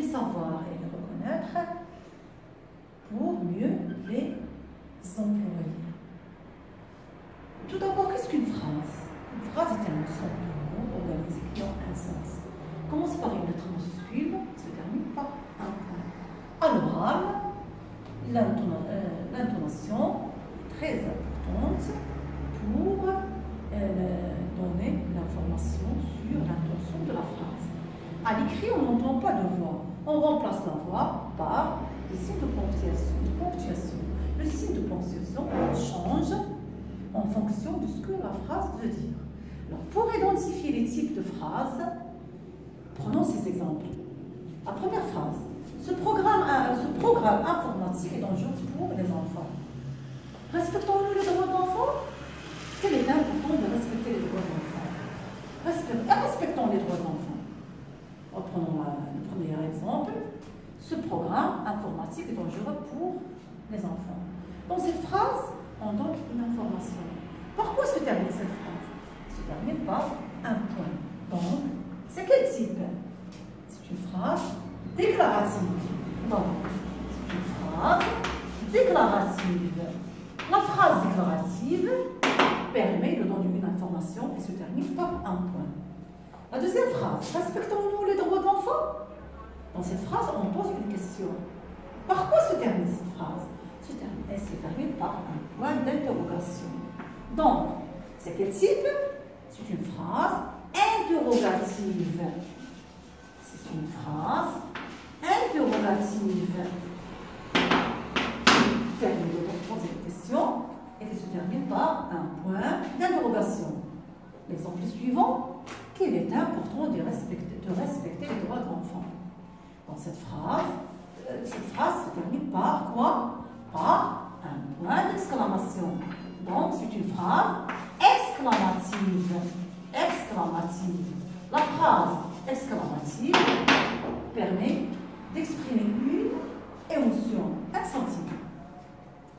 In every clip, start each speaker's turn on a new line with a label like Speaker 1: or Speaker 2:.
Speaker 1: savoir et les reconnaître pour mieux les employer. Tout d'abord, qu'est-ce qu'une phrase? Une phrase est un ensemble de mots organisés qui ont un sens. Commence par une lettre majuscule, se termine par un point. À l'oral, l'intonation est très importante pour donner l'information sur l'intention de la phrase. À l'écrit, on n'entend pas de voix. On remplace la voix par des signes de ponctuation. Le signe de ponctuation change en fonction de ce que la phrase veut dire. Alors, pour identifier les types de phrases, prenons ces exemples. La première phrase. Ce programme informatique est dangereux pour les enfants. Respectons-nous les droits de l'enfant? Quel est important de respecter les droits de l'enfant? Respectons les droits de l'enfant. Reprenons le premier exemple. Ce programme informatique est dangereux pour les enfants. Dans cette phrase, on donne une information. Par quoi se termine cette phrase? Elle se termine par un point. Donc, c'est quel type? C'est une phrase déclarative. Donc, c'est une phrase déclarative. La phrase déclarative permet de donner une information et se termine par un point. La deuxième phrase, respectons-nous les droits de l'enfant? Dans cette phrase, on pose une question. Par quoi se termine cette phrase? Elle se termine par un point d'interrogation. Donc, c'est quel type? C'est une phrase interrogative. C'est une phrase interrogative. Qui permet de poser une question et qui se termine par un point d'interrogation. L'exemple suivant, qu'il est important de respecter les droits de l'enfant. Dans cette phrase se termine par quoi? Par un point d'exclamation. Donc, c'est une phrase exclamative. Exclamative. La phrase exclamative permet d'exprimer une émotion, un sentiment.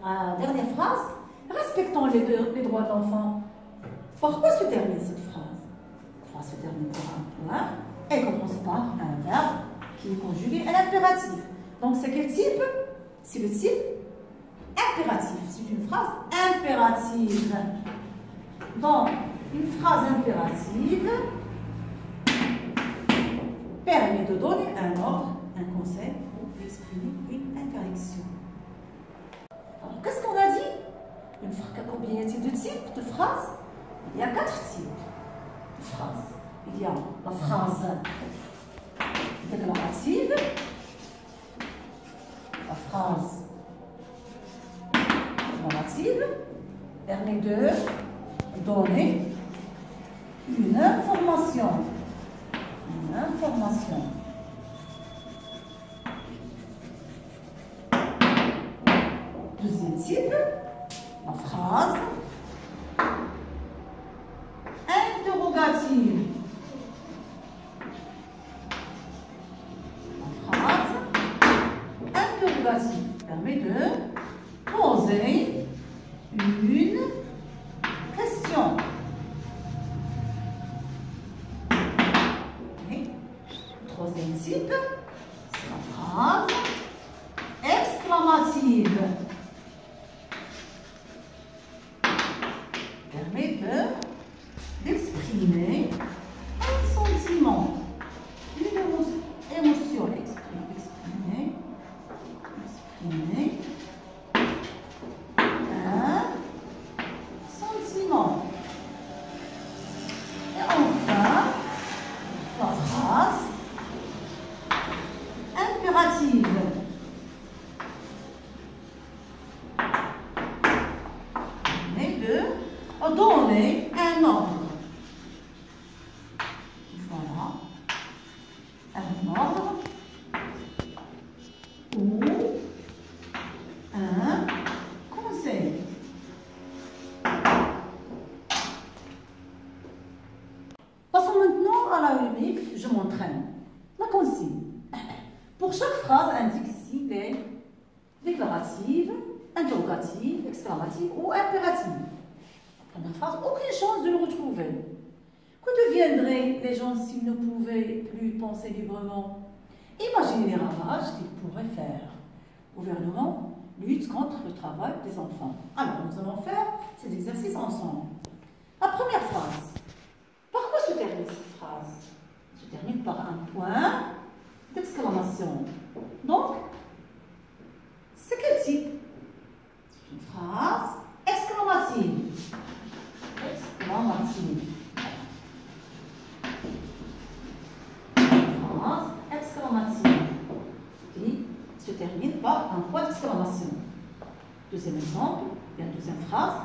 Speaker 1: La dernière phrase, respectons les droits de l'enfant. Par quoi se termine cette phrase? La phrase se termine par un point et commence par un verbe qui est conjugué à l'impératif. Donc, c'est quel type? C'est le type impératif. C'est une phrase impérative. Donc, une phrase impérative permet de donner un ordre, un conseil ou exprimer une interdiction. Alors, qu'est-ce qu'on a dit? Combien y a-t-il de types de phrases? Il y a 4 types de phrases. Il y a la phrase déclarative, la phrase déclarative permet de donner une information. Une information. Deuxième type, la phrase interrogative. La phrase interrogative permet de poser une question. Et troisième type, c'est la phrase exclamative. Permet d'exprimer un sentiment, une émotion, exprimer un sentiment. Et enfin, la phrase impérative. Permet de donner un ordre. Voilà. Un ordre ou un conseil. Passons maintenant à la rubrique « Je m'entraîne ». La consigne. Pour chaque phrase, indique ici les déclaratives, interrogatives, exclamatives ou impératives. Première phrase, aucune chance de le retrouver. Que deviendraient les gens s'ils ne pouvaient plus penser librement? Imaginez les ravages qu'il pourrait faire. Gouvernement lutte contre le travail des enfants. Alors, nous allons faire ces exercices ensemble. La première phrase. Par quoi se termine cette phrase? Se termine par un point d'exclamation. Donc, c'est quel type? C'est une phrase exclamative. Exclamative. Une phrase exclamative qui se termine par un point d'exclamation. Deuxième exemple, la deuxième phrase.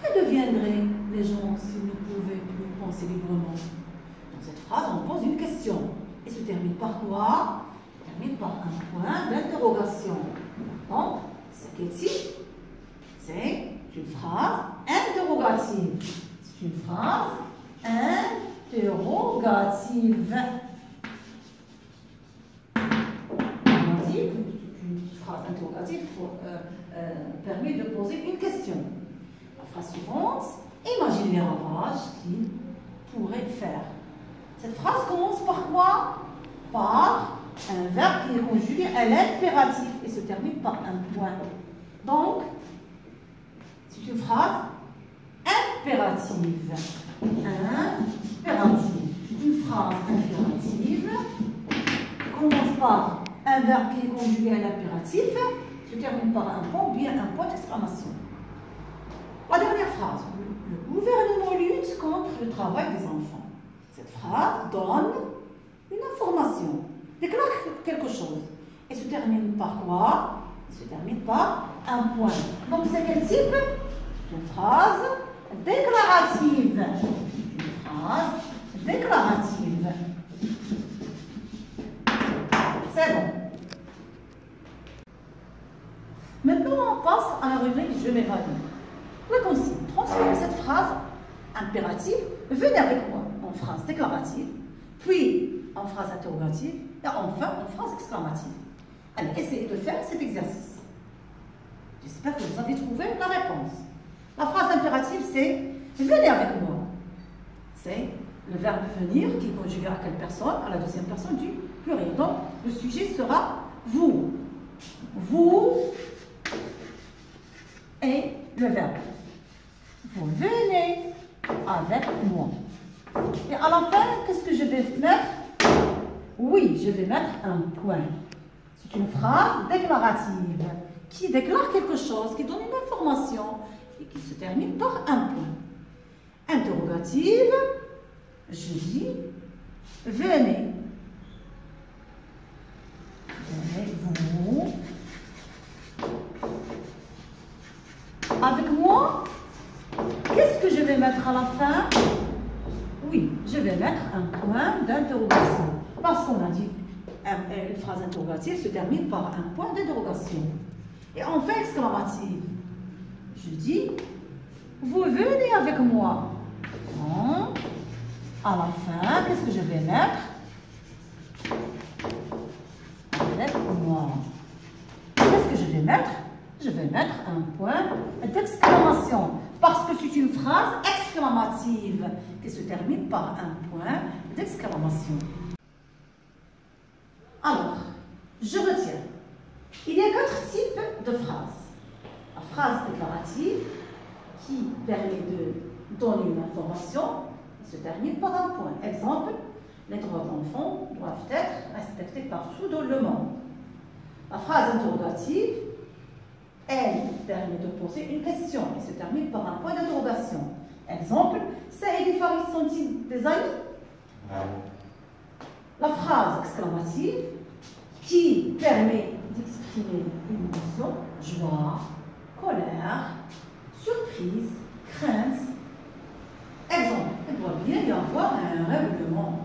Speaker 1: Que deviendraient les gens s'ils ne pouvaient plus penser librement? Dans cette phrase, on pose une question. Et se termine par quoi? Se termine par un point d'interrogation. Donc, c'est quel type? C'est une phrase interrogative. C'est une phrase interrogative. On dit qu'une phrase interrogative permet de poser une question. La phrase suivante, imaginez les ravages qu'il pourrait faire. Cette phrase commence par quoi? Par un verbe qui est conjugué à l'impératif et se termine par un point. Donc, c'est une phrase impérative. Impérative. Une phrase impérative qui commence par un verbe qui est conjugué à l'impératif, se termine par un point ou bien un point d'exclamation. La dernière phrase. Le gouvernement lutte contre le travail des enfants. Cette phrase donne une information, déclare quelque chose. Et se termine par quoi? Elle se termine par un point. Donc c'est quel type? C'est une phrase déclarative. Une phrase déclarative. C'est bon. Maintenant, on passe à la rubrique « Je m'évalue ». La consigne, transforme cette phrase impérative, venez avec moi en phrase déclarative, puis en phrase interrogative, et enfin en phrase exclamative. Allez, essayez de faire cet exercice. J'espère que vous avez trouvé la réponse. La phrase impérative, c'est « venez avec moi ». C'est le verbe « venir » qui est conjugué à quelle personne? À la deuxième personne du pluriel. Donc, le sujet sera « vous ». Vous et le verbe. Vous venez avec moi. Et à la fin, qu'est-ce que je vais mettre? Oui, je vais mettre un point. C'est une phrase déclarative qui déclare quelque chose, qui donne une information et qui se termine par un point. Interrogative, je dis venez. Venez-vous avec moi? Qu'est-ce que je vais mettre à la fin? Oui, je vais mettre un point d'interrogation. Parce qu'on a dit une phrase interrogative se termine par un point d'interrogation. Et enfin, exclamative. Je dis, vous venez avec moi. Donc, à la fin, qu'est-ce que je vais mettre? Avec moi. Qu'est-ce que je vais mettre? Je vais mettre un point d'exclamation. Parce que c'est une phrase exclamative qui se termine par un point d'exclamation. Alors, je retiens. Il y a 4 types de phrases. La phrase déclarative qui permet de donner une information se termine par un point. Exemple, les droits de l'enfant doivent être respectés partout dans le monde. La phrase interrogative, elle permet de poser une question et se termine par un point d'interrogation. Exemple, Saïd et Farid sont-ils des amis? La phrase exclamative qui permet d'exprimer une émotion, joie, colère, surprise, crainte. Exemple, il doit bien y avoir un règlement.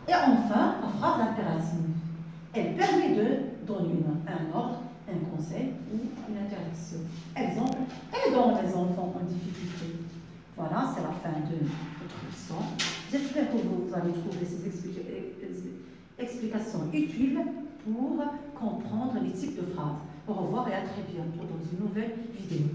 Speaker 1: Et enfin, la phrase impérative. Elle permet de donner un ordre, un conseil ou une interdiction. Exemple, aidons les enfants en difficulté. Voilà, c'est la fin de notre leçon. J'espère que vous allez trouver ces explications utiles pour comprendre les types de phrases. Au revoir et à très bientôt dans une nouvelle vidéo.